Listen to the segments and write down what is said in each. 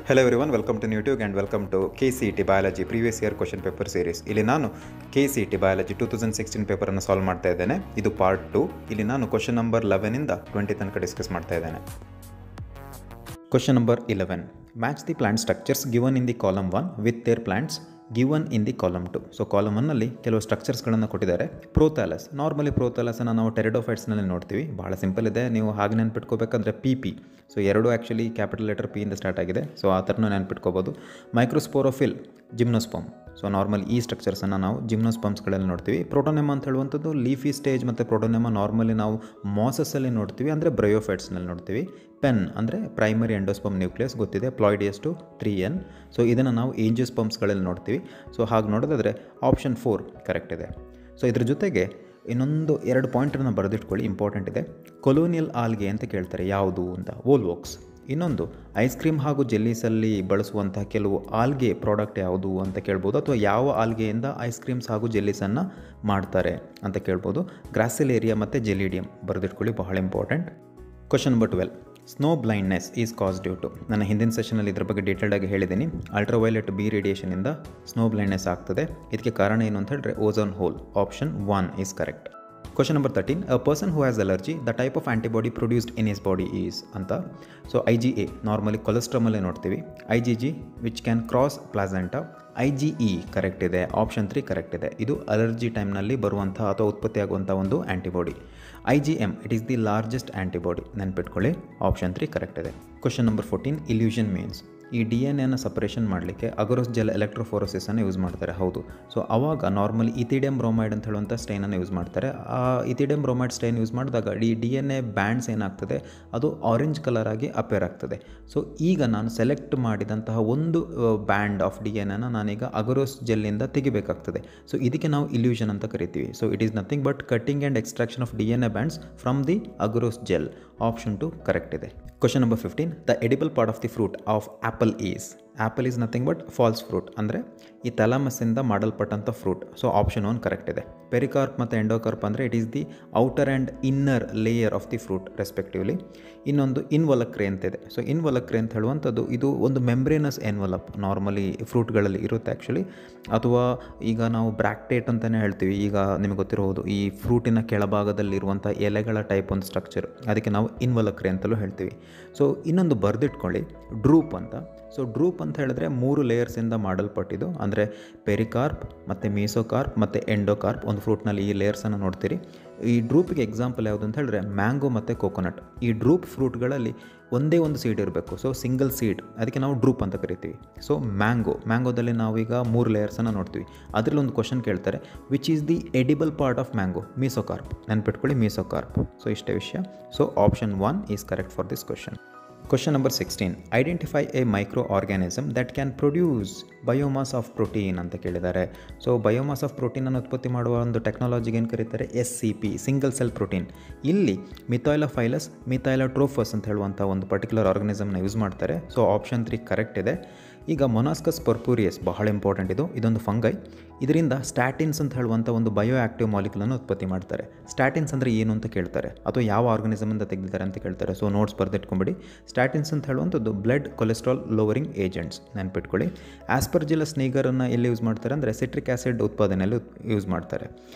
Hello everyone, welcome to YouTube and welcome to KCET Biology Previous Year Question Paper Series. ಇಲ್ಲಿ ನಾನು KCET Biology 2016 ಪೇಪರನ್ನು solve ಮಾಡ್ತಾ ಇದ್ದೇನೆ. ಇದು part 2. ಇಲ್ಲಿ ನಾನು ಕ್ವಶನ್ ನಂಬರ್ 11 ಇಂದ 20 ತನಕ ಡಿಸ್ಕಸ್ ಮಾಡ್ತಾ ಇದ್ದೇನೆ. Question number 11. Match the plant structures given in the column 1 with their plants given in the column 2. So column 1ನಲ್ಲಿ ಕೆಲವು ಸ್ಟ್ರಕ್ಚರ್ಸ್ಗಳನ್ನು ಕೊಟ್ಟಿದ್ದಾರೆ. ಪ್ರೋಥಾಲಸ್, ನಾರ್ಮಲಿ ಪ್ರೋಥಾಲಸನ್ನು ನಾವು ಟೆರಿಡೋಫೈಟ್ಸ್ನಲ್ಲಿ ನೋಡ್ತೀವಿ. ಭಾಳ ಸಿಂಪಲ್ ಇದೆ, ನೀವು ಹಾಗೆ ನೆನ್ಪಿಟ್ಕೋಬೇಕಂದ್ರೆ ಪಿ. ಸೊ ಎರಡು ಆ್ಯಕ್ಚುಲಿ ಕ್ಯಾಪಿಟಲ್ ಲೆಟರ್ ಪಿ ಇಂದ ಸ್ಟಾರ್ಟ್ ಆಗಿದೆ. ಸೊ ಆ ಥರನೂ ನೆನ್ಪಿಟ್ಕೋಬೋದು. ಮೈಕ್ರೋಸ್ಪೋರೋಫಿಲ್, ಜಿಮ್ನೋಸ್ಪಮ್. ಸೊ ನಾರ್ಮಲ್ ಈ ಸ್ಟ್ರಕ್ಚರ್ಸನ್ನು ನಾವು ಜಿಮ್ನೋಸ್ಪಮ್ಸ್ಗಳಲ್ಲಿ ನೋಡ್ತೀವಿ. ಪ್ರೋಟೋನೆಮಾ ಅಂತ ಹೇಳುವಂಥದ್ದು ಲೀಫಿ ಸ್ಟೇಜ್ ಮತ್ತು ಪ್ರೋಟೋನೆಮಾ ನಾರ್ಮಲಿ ನಾವು ಮಾಸಸ್ಸಲ್ಲಿ ನೋಡ್ತೀವಿ, ಅಂದರೆ ಬ್ರಯೋಫೈಟ್ಸ್ನಲ್ಲಿ ನೋಡ್ತೀವಿ. ಪೆನ್ ಅಂದರೆ ಪ್ರೈಮರಿ ಎಂಡೋಸ್ಪಮ್ ನ್ಯೂಕ್ಲಿಯಸ್ ಗೊತ್ತಿದೆ, ಪ್ಲಾಯ್ಡಿಯಸ್ ಟು 3N. ಸೊ ಇದನ್ನು ನಾವು ಏಂಜಿಯೋಸ್ಪಮ್ಸ್ಗಳಲ್ಲಿ ನೋಡ್ತೀವಿ. ಸೊ ಹಾಗೆ ನೋಡೋದಾದರೆ ಆಪ್ಷನ್ 4 ಕರೆಕ್ಟ್ ಇದೆ. ಸೊ ಇದ್ರ ಜೊತೆಗೆ ಇನ್ನೊಂದು 2 ಪಾಯಿಂಟನ್ನು ಬರೆದಿಟ್ಕೊಳ್ಳಿ, ಇಂಪಾರ್ಟೆಂಟ್ ಇದೆ. ಕೊಲೋನಿಯಲ್ ಆಲ್ಗೆ ಅಂತ ಕೇಳ್ತಾರೆ, ಯಾವುದು ಅಂತ, ವೋಲ್ವೋಕ್ಸ್. ಇನ್ನೊಂದು ಐಸ್ ಕ್ರೀಮ್ ಹಾಗೂ ಜೆಲ್ಲೀಸಲ್ಲಿ ಬಳಸುವಂತಹ ಕೆಲವು ಆಲ್ಗೆ ಪ್ರಾಡಕ್ಟ್ ಯಾವುದು ಅಂತ ಕೇಳ್ಬೋದು, ಅಥವಾ ಯಾವ ಆಲ್ಗೆಯಿಂದ ಐಸ್ ಕ್ರೀಮ್ಸ್ ಹಾಗೂ ಜೆಲ್ಲೀಸನ್ನು ಮಾಡ್ತಾರೆ ಅಂತ ಕೇಳ್ಬೋದು. ಗ್ರಾಸಿಲೇರಿಯಾ ಮತ್ತು ಜೆಲಿಡಿಯಂ ಬರೆದಿಟ್ಕೊಳ್ಳಿ, ಬಹಳ important. Question number 12. Snow blindness is cause due to. ನನ್ನ ಹಿಂದಿನ ಸೆಷನಲ್ಲಿ ಇದ್ರ ಬಗ್ಗೆ ಡೀಟೇಲ್ಡಾಗಿ ಹೇಳಿದ್ದೀನಿ. ಅಲ್ಟ್ರಾವೈಲೆಟ್ ಬಿ ರೇಡಿಯೇಷನಿಂದ ಸ್ನೋ ಬ್ಲೈಂಡ್ನೆಸ್ ಆಗ್ತದೆ. ಇದಕ್ಕೆ ಕಾರಣ ಏನು ಅಂತ ಹೇಳಿದ್ರೆ ozone hole. Option 1 is correct. Question number 13. A person who has allergy, the type of antibody produced in his body is ಅಂತ. ಸೊ IgA ನಾರ್ಮಲಿ ಕೊಲೆಸ್ಟ್ರಾಮಲ್ಲೇ ನೋಡ್ತೀವಿ. IgG which can cross placenta. IgE correct ಇದೆ. Option 3 correct ಇದೆ. ಇದು allergy ಟೈಮ್ನಲ್ಲಿ ಬರುವಂಥ ಅಥವಾ ಉತ್ಪತ್ತಿಯಾಗುವಂಥ ಒಂದು antibody. IgM it is the largest antibody, ನೆನ್ಪಿಟ್ಕೊಳ್ಳಿ. ಆಪ್ಷನ್ 3 ಕರೆಕ್ಟ್ ಇದೆ. Question number 14. Illusion means. ಈ DNA ಸಪರೇಷನ್ ಮಾಡಲಿಕ್ಕೆ ಅಗರೋಸ್ ಜೆಲ್ ಎಲೆಕ್ಟ್ರೋಫೋರೋಸಿಸನ್ನು ಯೂಸ್ ಮಾಡ್ತಾರೆ. ಹೌದು. ಸೊ ಆವಾಗ ನಾರ್ಮಲಿ ಇಥಿಡಿಯಂ ಬ್ರೋಮೈಡ್ ಅಂತ ಹೇಳುವಂಥ ಸ್ಟೈನನ್ನು ಯೂಸ್ ಮಾಡ್ತಾರೆ. ಆ ಇಥಿಡಿಯಂ ಬ್ರೋಮೈಡ್ ಸ್ಟೈನ್ ಯೂಸ್ ಮಾಡಿದಾಗ ಈ DNA ಬ್ಯಾಂಡ್ಸ್ ಏನಾಗ್ತದೆ, ಅದು ಆರೆಂಜ್ ಕಲರ್ ಆಗಿ ಅಪೇರ್ ಆಗ್ತದೆ. ಸೊ ಈಗ ನಾನು ಸೆಲೆಕ್ಟ್ ಮಾಡಿದಂತಹ ಒಂದು ಬ್ಯಾಂಡ್ ಆಫ್ DNA ನಾನೀಗ ಅಗರೋಸ್ ಜೆಲ್ಲಿಂದ ತೆಗಿಬೇಕಾಗ್ತದೆ. ಸೊ ಇದಕ್ಕೆ ನಾವು ಇಲ್ಯೂಷನ್ ಅಂತ ಕರಿತೀವಿ. So it is nothing but cutting and extraction of DNA bands from the agarose gel. Option 2 correct ಇದೆ. Question number 15. The edible part of the fruit of apple is. Apple is nothing but false fruit, ಅಂದರೆ ಈ ಥಾಲಮಸ್ಸಿಂದ ಮಾಡಲ್ಪಟ್ಟಂಥ fruit. So option 1 correct ಇದೆ. Pericarp ಮತ್ತು ಎಂಡೋಕಾರ್ಪ್ ಅಂದರೆ it is the outer and inner layer of the fruit respectively. ಇನ್ನೊಂದು ಇನ್ವೊಲಕ್ರೆ ಅಂತಿದೆ. So ಇನ್ವೊಲಕ್ರೆ ಅಂತ ಹೇಳುವಂಥದ್ದು ಇದು ಒಂದು ಮೆಂಬ್ರೇನಸ್ ಎನ್ವಲಪ್ ನಾರ್ಮಲಿ ಫ್ರೂಟ್ಗಳಲ್ಲಿ ಇರುತ್ತೆ ಆ್ಯಕ್ಚುಲಿ, ಅಥವಾ ಈಗ ನಾವು ಬ್ರ್ಯಾಕ್ಟೇಟ್ ಅಂತಲೇ ಹೇಳ್ತೀವಿ. ಈಗ ನಿಮಗೆ ಗೊತ್ತಿರಬಹುದು, ಈ ಫ್ರೂಟಿನ ಕೆಳಭಾಗದಲ್ಲಿರುವಂಥ ಎಲೆಗಳ ಟೈಪ್ ಒಂದು ಸ್ಟ್ರಕ್ಚರ್, ಅದಕ್ಕೆ ನಾವು ಇನ್ವೊಲಕ್ರೆ ಅಂತಲೂ ಹೇಳ್ತೀವಿ. ಸೊ ಇನ್ನೊಂದು ಬರೆದಿಟ್ಕೊಳ್ಳಿ, ಡ್ರೂಪ್ ಅಂತ. ಸೊ ಡ್ರೂಪ್ ಅಂತ ಹೇಳಿದ್ರೆ 3 ಲೇಯರ್ಸಿಂದ ಮಾಡಲ್ಪಟ್ಟಿದ್ದು, ಅಂದರೆ ಪೆರಿಕಾರ್ಪ್ ಮತ್ತು ಮೀಸೋಕಾರ್ಪ್ ಮತ್ತು ಎಂಡೋಕಾರ್ಪ್. ಒಂದು ಫ್ರೂಟ್ನಲ್ಲಿ ಈ ಲೇಯರ್ಸನ್ನು ನೋಡ್ತೀರಿ. ಈ ಡ್ರೂಪಿಗೆ ಎಕ್ಸಾಂಪಲ್ ಯಾವುದು ಅಂತ ಹೇಳಿದ್ರೆ ಮ್ಯಾಂಗೋ ಮತ್ತು ಕೋಕೋನಟ್. ಈ ಡ್ರೂಪ್ ಫ್ರೂಟ್ಗಳಲ್ಲಿ ಒಂದೇ ಒಂದು ಸೀಡ್ ಇರಬೇಕು. ಸೊ ಸಿಂಗಲ್ ಸೀಡ್, ಅದಕ್ಕೆ ನಾವು ಡ್ರೂಪ್ ಅಂತ ಕರಿತೀವಿ. ಸೊ ಮ್ಯಾಂಗೋದಲ್ಲಿ ನಾವೀಗ 3 ಲೇಯರ್ಸನ್ನು ನೋಡ್ತೀವಿ. ಅದರಲ್ಲಿ ಒಂದು ಕ್ವಶನ್ ಕೇಳ್ತಾರೆ, which is the edible part of mango. Mesocarp, ನೆನ್ಪಿಟ್ಕೊಳ್ಳಿ, ಮೀಸೋಕಾರ್ಪ್. ಸೊ ಇಷ್ಟೇ ವಿಷಯ. So option 1 is correct for this question. Question number 16. Identify a micro organism that can produce biomass of protein ಅಂತ ಕೇಳಿದ್ದಾರೆ. ಸೊ ಬಯೋಮಾಸ್ ಆಫ್ ಪ್ರೋಟೀನನ್ನು ಉತ್ಪತ್ತಿ ಮಾಡುವ ಒಂದು ಟೆಕ್ನಾಲಜಿಗೆ ಏನು ಕರೀತಾರೆ, SCP, ಸಿಂಗಲ್ ಸೆಲ್ ಪ್ರೋಟೀನ್. ಇಲ್ಲಿ ಮಿಥೈಲೋಫೈಲಸ್, ಮಿಥೈಲೋಟ್ರೋಫಸ್ ಅಂತ ಹೇಳುವಂಥ ಒಂದು ಪರ್ಟಿಕ್ಯುಲರ್ ಆರ್ಗನಿಸಮ್ನ ಯೂಸ್ ಮಾಡ್ತಾರೆ. ಸೊ ಆಪ್ಷನ್ 3 ಕರೆಕ್ಟ್ ಇದೆ. ಈಗ ಮೊನಾಸ್ಕಸ್ ಪರ್ಪೂರಿಯಸ್ ಬಹಳ ಇಂಪಾರ್ಟೆಂಟ್. ಇದೊಂದು ಫಂಗೈ. ಇದರಿಂದ ಸ್ಟ್ಯಾಟಿನ್ಸ್ ಅಂತ ಹೇಳುವಂಥ ಒಂದು ಬಯೋ ಆ್ಯಕ್ಟಿವ್ ಮಾಲಿಕ್ಯೂಲನ್ನು ಉತ್ಪತ್ತಿ ಮಾಡ್ತಾರೆ. ಸ್ಟ್ಯಾಟಿನ್ಸ್ ಅಂದರೆ ಏನು ಅಂತ ಕೇಳ್ತಾರೆ, ಅಥವಾ ಯಾವ ಆರ್ಗನಿಸಮಿಂದ ತೆಗೆದಿದ್ದಾರೆ ಅಂತ ಕೇಳ್ತಾರೆ. So notes ಬರೆದಿಟ್ಕೊಂಬಿಡಿ. ಸ್ಟ್ಯಾಟಿನ್ಸ್ ಅಂತ ಹೇಳುವಂಥದ್ದು ಬ್ಲಡ್ ಕೊಲೆಸ್ಟ್ರಾಲ್ ಲೋವರಿಂಗ್ ಏಜೆಂಟ್ಸ್, ನೆನ್ಪಿಟ್ಕೊಳ್ಳಿ. ಆಸ್ಪರ್ಜಿಲಸ್ ನೀಗರನ್ನು ಎಲ್ಲಿ ಯೂಸ್ ಮಾಡ್ತಾರೆ ಅಂದರೆ ಸಿಟ್ರಿಕ್ ಆ್ಯಸಿಡ್ ಉತ್ಪಾದನೆಯಲ್ಲಿ ಯೂಸ್ ಮಾಡ್ತಾರೆ.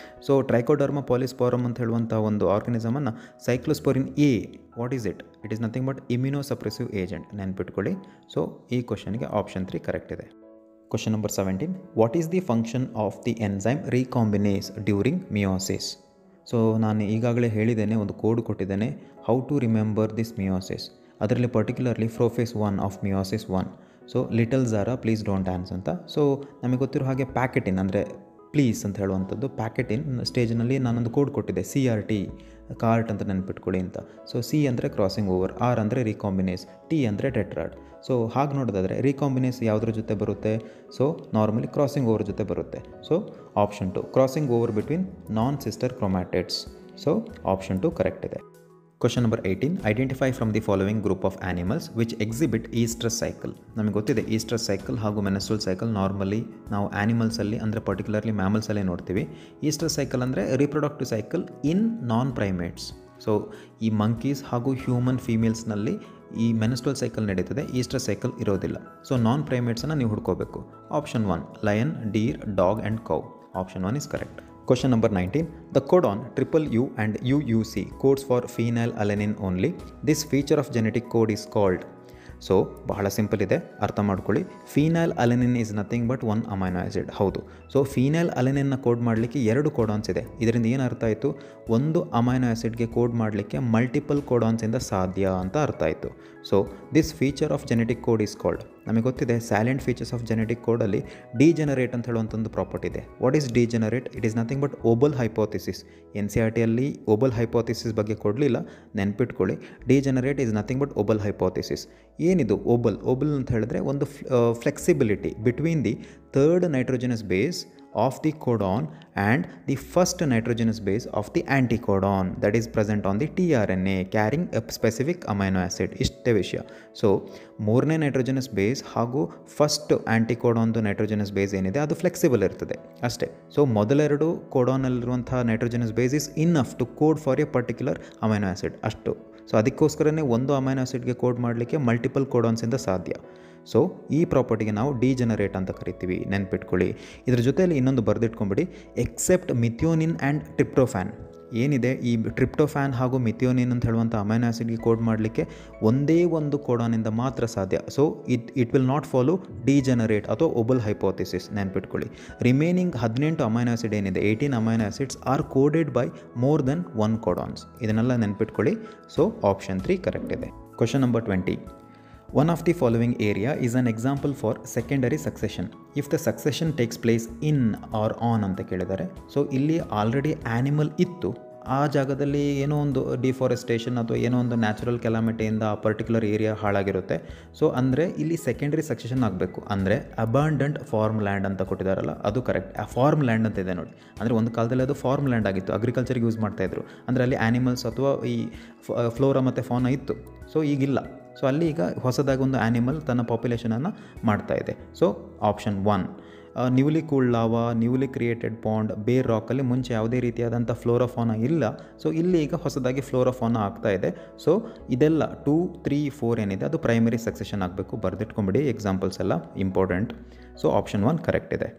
ಸೊ ಟ್ರೈಕೋಡರ್ಮಾ ಪಾಲಿಸ್ಪಾರಮ್ ಅಂತ ಹೇಳುವಂಥ ಒಂದು ಆರ್ಗನಿಸಮನ್ನು cyclosporin A, what is it? It is nothing but immunosuppressive agent, ನೆನ್ಪಿಟ್ಕೊಳ್ಳಿ. ಸೊ ಈ ಕ್ವಶನ್ಗೆ ಆಪ್ಷನ್ 3 ಕರೆಕ್ಟ್ ಇದೆ. Question number 17. What is the function of the enzyme recombinase during meiosis. So ನಾನು ಈಗಾಗಲೇ ಹೇಳಿದ್ದೇನೆ, ಒಂದು ಕೋಡ್ ಕೊಟ್ಟಿದ್ದೇನೆ, how to remember this meiosis. ಅದರಲ್ಲಿ particularly prophase 1 of meiosis 1. So little Zara please don't dance ಅಂತ. So ನಮಗೆ ಗೊತ್ತಿರೋ ಹಾಗೆ ಪ್ಯಾಕೆಟಿನ್ ಅಂದರೆ ಪ್ಲೀಸ್ ಅಂತ ಹೇಳುವಂಥದ್ದು. ಪ್ಯಾಕೆಟಿನ್ ಸ್ಟೇಜ್ನಲ್ಲಿ ನಾನೊಂದು ಕೋಡ್ ಕೊಟ್ಟಿದ್ದೆ, CRT, ಕಾರ್ಟ್ ಅಂತ ನೆನ್ಪಿಟ್ಕೊಳ್ಳಿ ಅಂತ. ಸೊ C ಅಂದರೆ ಕ್ರಾಸಿಂಗ್ ಓವರ್, R ಅಂದರೆ ರೀಕಾಂಬಿನೇಸ್, T ಅಂದರೆ ಟೆಟ್ರಾಡ್. ಸೊ ಹಾಗೆ ನೋಡೋದಾದರೆ ರೀಕಾಂಬಿನೇಸ್ ಯಾವುದ್ರ ಜೊತೆ ಬರುತ್ತೆ? ಸೊ ನಾರ್ಮಲಿ ಕ್ರಾಸಿಂಗ್ ಓವರ್ ಜೊತೆ ಬರುತ್ತೆ. So option 2 crossing over between non sister chromatids. So option 2 correct ಇದೆ. Question number 18. Identify from the following group of animals which exhibit oestrus cycle. ನಮಗೆ ಗೊತ್ತಿದೆ ಈಸ್ಟ್ರಸ್ ಸೈಕಲ್ ಹಾಗೂ ಮೆನಸ್ಟ್ರಲ್ ಸೈಕಲ್ ನಾರ್ಮಲಿ ನಾವು ಆ್ಯನಿಮಲ್ಸಲ್ಲಿ ಅಂದರೆ particularly ಮ್ಯಾಮಲ್ಸಲ್ಲೇ ನೋಡ್ತೀವಿ. ಈಸ್ಟ್ರಸ್ ಸೈಕಲ್ ಅಂದರೆ reproductive cycle in non primates. So ಈ ಮಂಕೀಸ್ ಹಾಗೂ ಹ್ಯೂಮನ್ ಫೀಮೇಲ್ಸ್ನಲ್ಲಿ ಈ ಮೆನ್ಸ್ಟ್ರಲ್ ಸೈಕಲ್ ನಡೀತದೆ, ಈಸ್ಟ್ರಸ್ ಸೈಕಲ್ ಇರೋದಿಲ್ಲ. ಸೊ ನಾನ್ ಪ್ರೈಮೇಟ್ಸನ್ನು ನೀವು ಹುಡ್ಕೋಬೇಕು. Option 1 lion, deer, dog and cow. Option 1 is correct. Question number 19. The codon UU and UUC codes for phenylalanine only. This feature of genetic code is called. So ಬಹಳ simple ಇದೆ, ಅರ್ಥ ಮಾಡ್ಕೊಳ್ಳಿ. Phenyl alanine is nothing but 1 amino acid. ಹೌದು. So phenyl ಅಲೆನಿನ್ನ code ಮಾಡಲಿಕ್ಕೆ 2 codons ಇದೆ. ಇದರಿಂದ ಏನು ಅರ್ಥ ಆಯಿತು? ಒಂದು ಅಮೈನೋ ಆ್ಯಸಿಡ್ಗೆ ಕೋಡ್ ಮಾಡಲಿಕ್ಕೆ ಮಲ್ಟಿಪಲ್ ಕೋಡಾನ್ಸಿಂದ ಸಾಧ್ಯ ಅಂತ ಅರ್ಥ ಆಯಿತು. So this feature of genetic code is called. ನಮಗೆ ಗೊತ್ತಿದೆ ಸ್ಯಾಲೆಂಟ್ ಫೀಚರ್ಸ್ ಆಫ್ ಜೆನೆಟಿಕ್ ಕೋಡಲ್ಲಿ ಡಿಜೆನರೇಟ್ ಅಂತ ಹೇಳುವಂಥದ್ದು ಪ್ರಾಪರ್ಟಿ ಇದೆ. What is degenerate? It is nothing but ಓಬಲ್ hypothesis. NCERTಯಲ್ಲಿ ಓಬಲ್ hypothesis ಬಗ್ಗೆ ಕೊಡಲಿಲ್ಲ, ನೆನ್ಪಿಟ್ಕೊಳ್ಳಿ. Degenerate is nothing but ಓಬಲ್ hypothesis. ಏನಿದು ಓಬಲ್? ಓಬಲ್ ಅಂತ ಹೇಳಿದ್ರೆ ಒಂದು flexibility between the third nitrogenous base of the codon and the first nitrogenous base of the anticodon that is present on the tRNA carrying a specific amino acid. ಇಷ್ಟೇ ವಿಷಯ. So ಮೂರನೇ nitrogenous base ಹಾಗೂ first ಆ್ಯಂಟಿಕೋಡಾನ್ದು nitrogenous base ಏನಿದೆ ಅದು flexible ಇರ್ತದೆ ಅಷ್ಟೇ. So ಮೊದಲೆರಡು ಕೋಡಾನಲ್ಲಿರುವಂಥ nitrogenous base is enough to code for a particular amino acid ಅಷ್ಟು. ಸೊ ಅದಕ್ಕೋಸ್ಕರನೇ ಒಂದು ಅಮೈನೋ ಆ್ಯಸಿಡ್ಗೆ ಕೋಡ್ ಮಾಡಲಿಕ್ಕೆ ಮಲ್ಟಿಪಲ್ ಕೋಡಾನ್ಸಿಂದ ಸಾಧ್ಯ. ಸೊ ಈ ಪ್ರಾಪರ್ಟಿಗೆ ನಾವು ಡಿಜೆನರೇಟ್ ಅಂತ ಕರಿತೀವಿ, ನೆನ್ಪಿಟ್ಕೊಳ್ಳಿ. ಇದ್ರ ಜೊತೆಯಲ್ಲಿ ಇನ್ನೊಂದು ಬರೆದಿಟ್ಕೊಂಬಿಡಿ, ಎಕ್ಸೆಪ್ಟ್ ಮಿಥಿಯೋನಿನ್ ಆ್ಯಂಡ್ ಟ್ರಿಪ್ಟೋಫ್ಯಾನ್. ಏನಿದೆ ಈ ಟ್ರಿಪ್ಟೋಫ್ಯಾನ್ ಹಾಗೂ ಮಿಥಿಯೋನಿನ್ ಅಂತ ಹೇಳುವಂಥ ಅಮೈನೋ ಆ್ಯಸಿಡ್ಗೆ ಕೋಡ್ ಮಾಡಲಿಕ್ಕೆ ಒಂದೇ ಒಂದು ಕೋಡಾನಿಂದ ಮಾತ್ರ ಸಾಧ್ಯ. So it will not follow degenerate ಅಥವಾ ಓಬಲ್ ಹೈಪೋಥಿಸಿಸ್, ನೆನ್ಪಿಟ್ಕೊಳ್ಳಿ. ರಿಮೈನಿಂಗ್ 18 ಅಮೈನೋ ಆ್ಯಸಿಡ್ ಏನಿದೆ, 18 amino acids are coded by more than 1 codons. ಇದನ್ನೆಲ್ಲ ನೆನ್ಪಿಟ್ಕೊಳ್ಳಿ. ಸೊ ಆಪ್ಷನ್ 3 ಕರೆಕ್ಟ್ ಇದೆ. Question number 20. One of the following area is an example for secondary succession. If the succession takes place in or on ಅಂತ ಕೇಳಿದ್ದಾರೆ. So ಇಲ್ಲಿ already animal ಇತ್ತು, ಆ ಜಾಗದಲ್ಲಿ ಏನೋ ಒಂದು ಡಿಫಾರೆಸ್ಟೇಷನ್ ಅಥವಾ ಏನೋ ಒಂದು ನ್ಯಾಚುರಲ್ ಕೆಲಾಮಿಟಿಯಿಂದ ಆ ಪರ್ಟಿಕ್ಯುಲರ್ ಏರಿಯಾ ಹಾಳಾಗಿರುತ್ತೆ. ಸೊ ಅಂದರೆ ಇಲ್ಲಿ ಸೆಕೆಂಡರಿ ಸಕ್ಸೆಷನ್ ಆಗಬೇಕು. ಅಂದರೆ ಅಬಾಂಡೆಂಟ್ ಫಾರ್ಮ್ ಲ್ಯಾಂಡ್ ಅಂತ ಕೊಟ್ಟಿದ್ದಾರಲ್ಲ ಅದು ಕರೆಕ್ಟ್. ಆ ಫಾರ್ಮ್ ಲ್ಯಾಂಡ್ ಅಂತ ಇದೆ ನೋಡಿ. ಅಂದರೆ ಒಂದು ಕಾಲದಲ್ಲಿ ಅದು ಫಾರ್ಮ್ ಲ್ಯಾಂಡ್ ಆಗಿತ್ತು, ಅಗ್ರಿಕಲ್ಚರ್ಗೆ ಯೂಸ್ ಮಾಡ್ತಾಯಿದ್ರು. ಅಂದರೆ ಅಲ್ಲಿ ಆ್ಯನಿಮಲ್ಸ್ ಅಥವಾ ಈ ಫ್ಲೋರಾ ಮತ್ತು ಫಾನಾ ಇತ್ತು. ಸೊ ಈಗಿಲ್ಲ. ಸೊ ಅಲ್ಲಿ ಈಗ ಹೊಸದಾಗಿ ಒಂದು ಆ್ಯನಿಮಲ್ ತನ್ನ ಪಾಪ್ಯುಲೇಷನನ್ನು ಮಾಡ್ತಾ ಇದೆ. So option 1 newly cooled lava, newly created pond, bare ರಾಕಲ್ಲಿ ಮುಂಚೆ ಯಾವುದೇ ರೀತಿಯಾದಂಥ ಫ್ಲೋರಾಫಾನಾ ಇಲ್ಲ. ಸೊ ಇಲ್ಲಿ ಈಗ ಹೊಸದಾಗಿ ಫ್ಲೋರಾಫಾನಾ ಆಗ್ತಾ ಇದೆ. ಸೊ ಇದೆಲ್ಲ 2, 3, 4 ಏನಿದೆ ಅದು ಪ್ರೈಮರಿ ಸಕ್ಸೆಷನ್ ಆಗಬೇಕು. ಬರೆದಿಟ್ಕೊಂಬಿಡಿ, ಎಕ್ಸಾಂಪಲ್ಸ್ ಎಲ್ಲ ಇಂಪಾರ್ಟೆಂಟ್. ಸೊ ಆಪ್ಷನ್ 1 ಕರೆಕ್ಟ್ ಇದೆ.